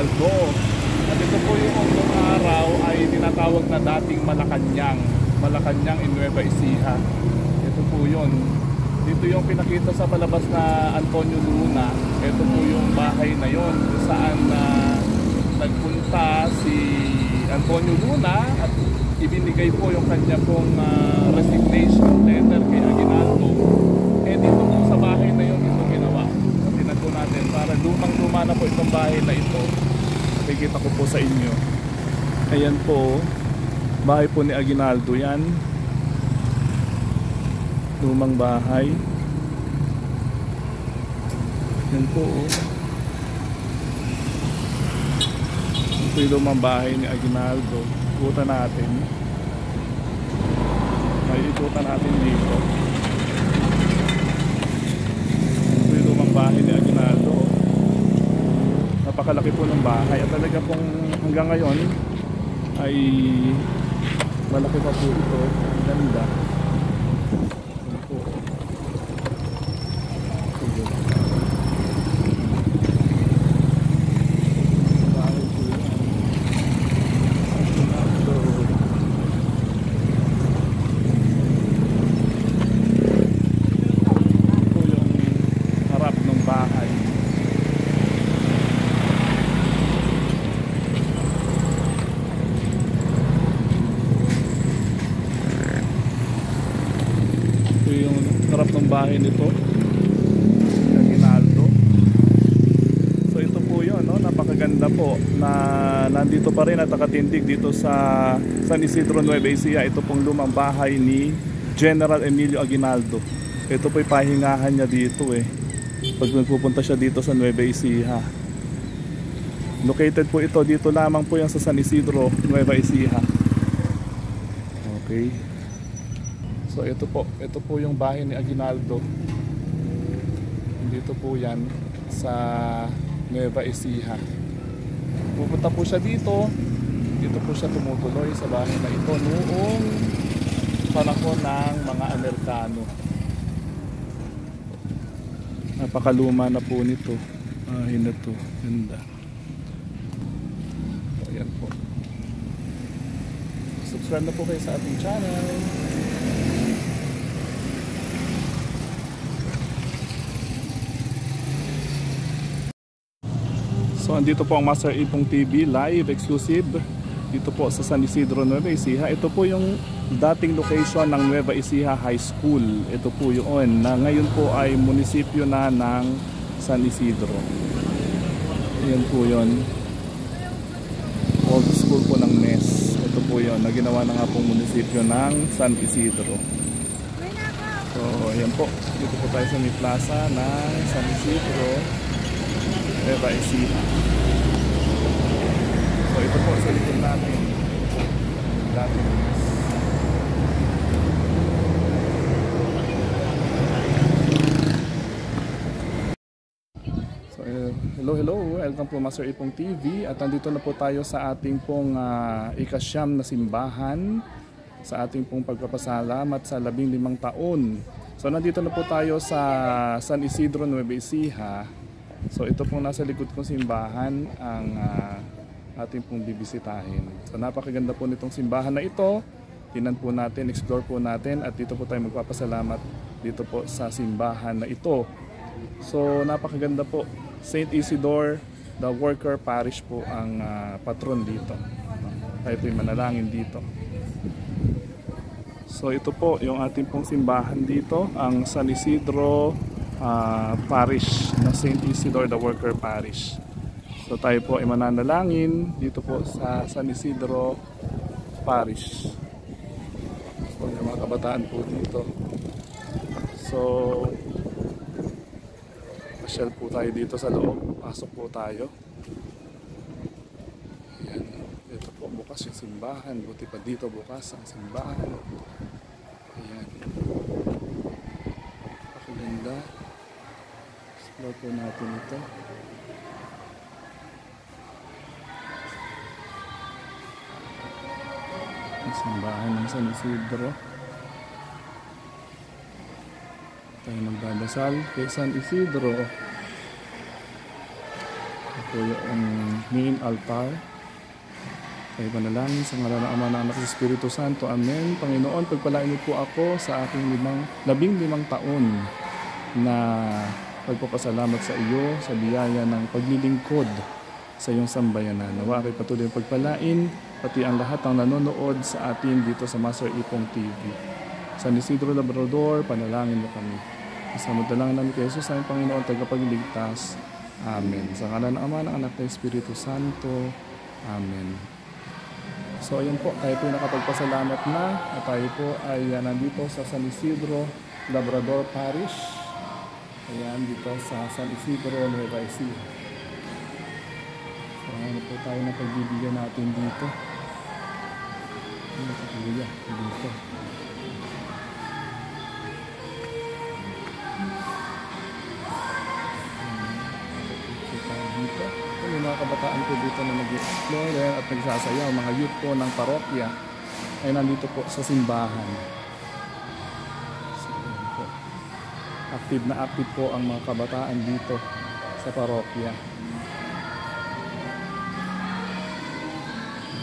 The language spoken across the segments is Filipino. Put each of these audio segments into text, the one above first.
Aguinaldo. At ito po yung unang araw ay tinatawag na dating Malacanang. Malacanang in Nueva Ecija. Ito po yun. Dito yung pinakita sa palabas na Antonio Luna. Ito po yung bahay na yon kung saan nagpunta si Antonio Luna at ibinigay po yung kanya pong resignation letter kay Aguinaldo. Eh dito po sa bahay na yun ito ginawa. Tingnan po natin para lumang-luma na po itong bahay na ito. Nakikita ko po sa inyo. Ayan po, bahay po ni Aguinaldo yan. Lumang bahay. Yan po. Ito yung lumang bahay ni Aguinaldo. Ikutan natin. May ikutan natin dito. Ito yung lumang bahay ni Aguinaldo. Napakalaki po ng bahay. At talaga pong hanggang ngayon ay malaki pa po ito. Ang ganda. Ng bahay nito Aguinaldo. So ito po yun, no? Napakaganda po na nandito pa rin at nakatindig dito sa San Isidro, Nueva Ecija. Ito pong lumang bahay ni General Emilio Aguinaldo. Ito po'y pahingahan niya dito pag nagpupunta siya dito sa Nueva Ecija. Located po ito dito lamang po yan sa San Isidro, Nueva Ecija. Okay. So ito po yung bahay ni Aguinaldo. Dito po yan sa Nueva Ecija. Pupunta po siya dito. Dito po siya tumutuloy sa bahay na ito noong panahon ng mga Amerikano. Napakaluma na po nito. Bahay na to. Ganda. So, ayan po. Subscribe na po kayo sa ating channel. So andito po ang Master Ipong TV live exclusive dito po sa San Isidro, Nueva Ecija. Ito po yung dating location ng Nueva Ecija High School. Ito po yun na ngayon po ay munisipyo na ng San Isidro. Ayan po yun. Old school po ng NES. Ito po yun na ginawa na nga pong munisipyo ng San Isidro. So ayan po. Dito po tayo sa may plaza ng San Isidro, Nueva Ecija. So ito po sa likod natin. So hello, welcome po Master Ipong TV. At nandito na po tayo sa ating pong ikasyam na simbahan, sa ating pong pagpapasalamat sa 15 taon. So nandito na po tayo sa San Isidro, Nueva Ecija. So ito pong nasa likod kong simbahan ang ating pong bibisitahin. So napakaganda po nitong simbahan na ito. Tingnan po natin, explore po natin at dito po tayo magpapasalamat dito po sa simbahan na ito. So napakaganda po. St. Isidore, the Worker Parish po ang patron dito. Tayo po'y manalangin dito. So ito po yung ating pong simbahan dito, ang San Isidro Parish na St. Isidore the Worker Parish. So tayo po ay mananalangin dito po sa San Isidro Parish. So yung mga kabataan po dito. So pasyal po tayo dito sa loob. Pasok po tayo. Ayan. Dito po bukas yung simbahan. Buti pa dito bukas ang simbahan. Ayan. Pakaganda. Explore po natin ito. Ang simbahan ng San Isidro. Tayo magdadasal kay San Isidro. Ito po yung main altar. Kaya panalangin sa ngalan ng Ama, ng Anak, ng Espiritu Santo. Amen. Panginoon, pagpalain niyo po ako sa aking 15 taon na pagpapasalamat sa iyo sa biyaya ng paglilingkod sa iyong sambayanan. Nawa kay patuloy pagpalain, pati ang lahat ng nanonood sa atin dito sa Master Ipong TV. San Isidro Labrador, panalangin mo kami. Isamadalang namin kay Jesus, aming Panginoon, tagapagligtas. Amen. Sa ngalan ng Ama, ng Anak, ng Espiritu Santo. Amen. So ayan po, tayo po nakapagpasalamat na at tayo po ay nandito sa San Isidro Labrador Parish. Ayan, dito sa San Isidro, Nueva Ecija. So ano po tayo na pagbibigyan natin dito. Ano sa kuya dito. Yung mga kabataan po dito na nag-explore at nagsasayaw, mga youth po ng parokya ay nandito po sa simbahan. So, po. Active na active po ang mga kabataan dito sa parokya.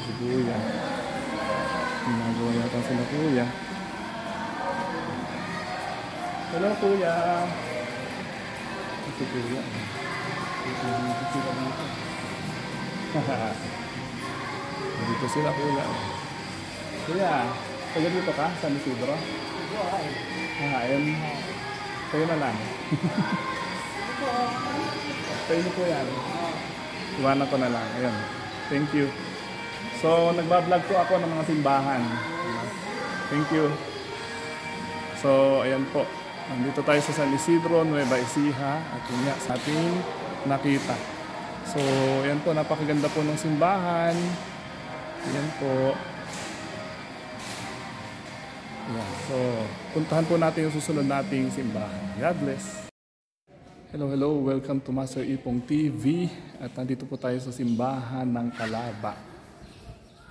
Si kuya, ginagawa yata sila kuya. Hello kuya. Si kuya. Dito sila kuya. Kuya, taga dito ka? San Isidro? Ayun. Kayo na lang. Kayo po yan. Iwanan ko na lang. Ayun. Thank you. So, nagbablog po ako ng mga simbahan. Thank you. So, ayan po. Nandito tayo sa San Isidro, Nueva Ecija. At yun nga, sa ating nakita. So, ayan po, napakaganda po ng simbahan. Ayan po. Ayan. So, puntahan po natin yung susunod nating simbahan. God bless. Hello, hello. Welcome to Master Ipong TV. At nandito po tayo sa simbahan ng Calaba.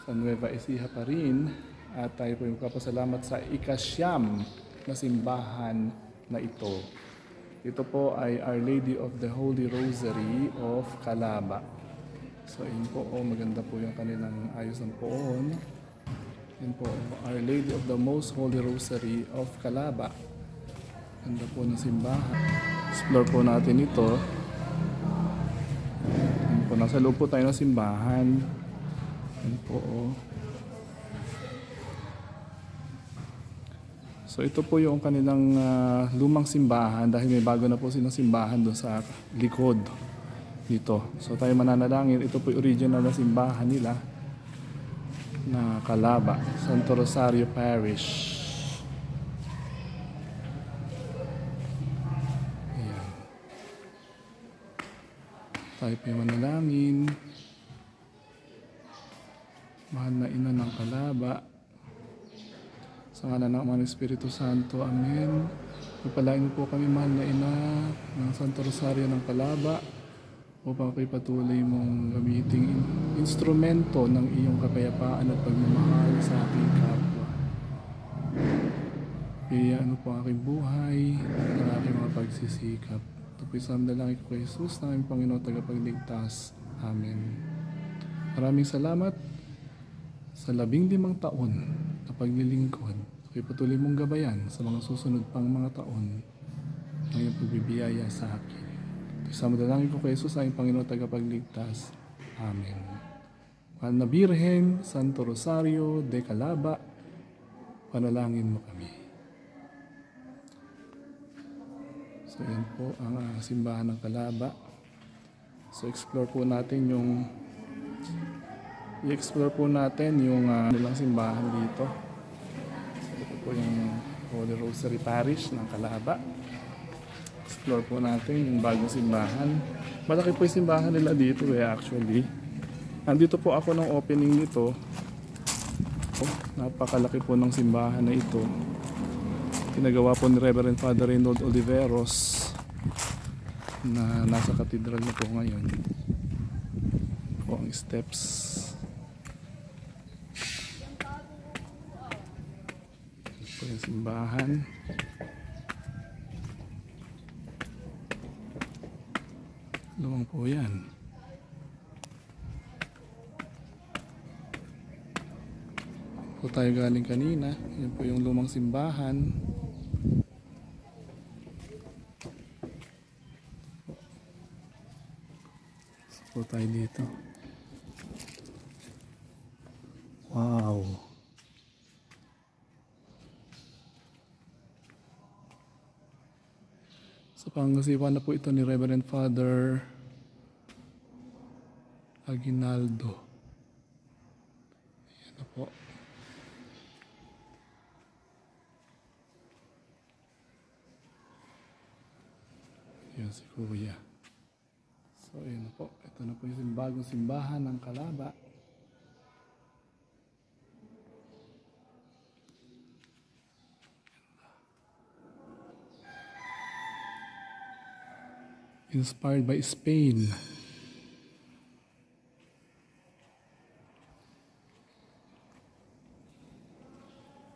Sa Nueva Ecija pa rin. At tayo po yung kapasalamat sa ika-9 na simbahan na ito. Ito po ay Our Lady of the Holy Rosary of Calaba. So yun po, maganda po yung kanilang ayos ng poon. Yun po, Our Lady of the Most Holy Rosary of Calaba. Ganda po ng simbahan. Explore po natin ito. Yun po, nasa loob po tayo ng simbahan. Yun po, So ito po yung kanilang lumang simbahan dahil may bago na po silang simbahan doon sa likod dito. So tayo mananalangin. Ito po yung original na simbahan nila na Calaba, Santo Rosario Parish. Ayan. Tayo po yung manalangin. Mahal na ina ng Calaba, sa ngalan ng Ama ng Espiritu Santo. Amen. Pagpalain mo po kami, mahal na ina ng Santo Rosario ng Calaba, upang kayo patuloy mong gamiting instrumento ng iyong kapayapaan at pagmamahal sa ating kapwa. Kaya po ang aking buhay at ang aking mga pagsisikap. Ito po isang dalangin ko kay Jesus, na aming Panginoon tagapagligtas. Amen. Maraming salamat sa 15 taon na paglilingkod. Kayo patuloy mong gabayan sa mga susunod pang mga taon ng iyong pagbibiyaya sa akin. Isang dalangin ko kay Jesus, aming Panginoon tagapagligtas. Amen. Mahal na Birhen, Santo Rosario de Calaba, panalangin mo kami. So yan po ang simbahan ng Calaba. So explore po natin yung nilang simbahan dito. So, ito po yung Holy Rosary Parish ng Calaba. Explore po natin yung bagong simbahan. Malaki po yung simbahan nila dito actually. Nandito po ako ng opening nito. Napakalaki po ng simbahan na ito. Pinagawa po ni Reverend Father Reynold Oliveros na nasa katedral na po ngayon. Po ang steps. Ito po yung simbahan. Lumang po yan. po tayo galing kanina. Yan po yung lumang simbahan. So po tayo dito. Wow! Sa pangasiwa na po ito ni Reverend Father Aguinaldo. Yan na po. Yan si Kuya. So yun na po. Ito na po yung bagong simbahan ng Calaba. Inspired by Spain.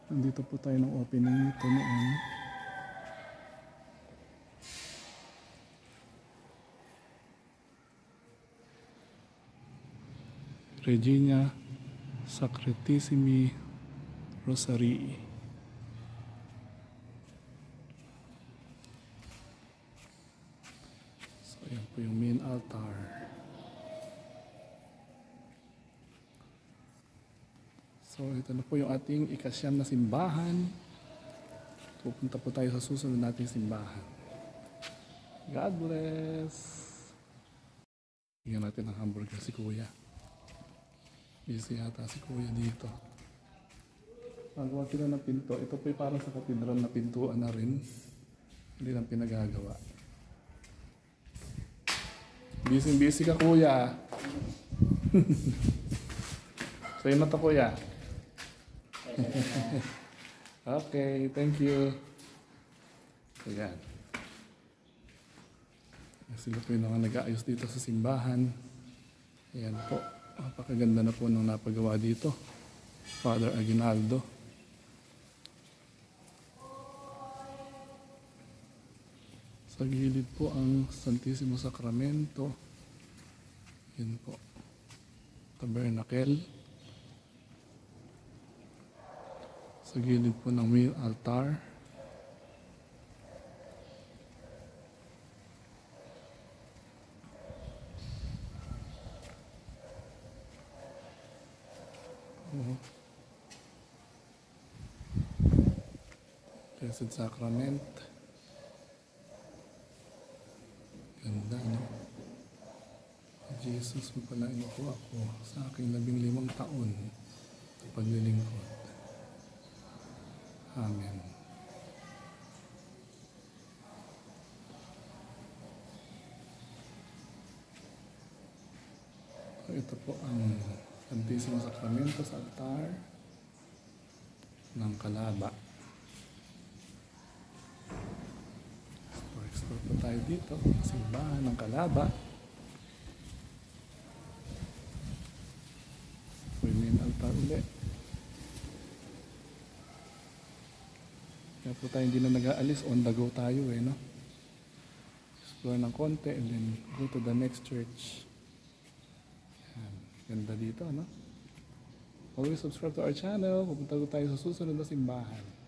Nandito po tayo ng opening nito noon. Regina Sacratissimi Rosarii. So ayan po yung main altar. So ito na po yung ating ikasyam na simbahan. Pupunta po tayo sa susunod nating simbahan. God bless! Bigyan natin ng hamburger si Kuya. Busy yata si Kuya dito. Magawa sila ng pinto. Ito po yung parang sa katedral na pintuan na rin. Hindi lang pinagagawa. Busy ka Kuya. Sa'yo na to Kuya. Okay, thank you. Ayan. Sila po yung mga nag-aayos dito sa simbahan. Ayan po. Napakaganda na po nung napagawa dito. Father Aguinaldo. Sa gilid po ang Santissimo Sacramento. Yan po. Tabernacle. Sa gilid po ng main altar. Blessed Sacrament. Ganda, no? Jesus, mapalain ko ako sa aking 15 taon na paglilingkod. Amen. So, ito po ang Santissimo Sacramento sa altar ng Calaba. Explore po tayo dito sa simbahan ng Calaba. Main altar ulit. Kaya po tayo hindi na nag-aalis, on the go tayo no? Explore ng konti and then go to the next church. Yan. Ganda dito, no? Always subscribe to our channel. Pupunta tayo sa susunod na simbahan.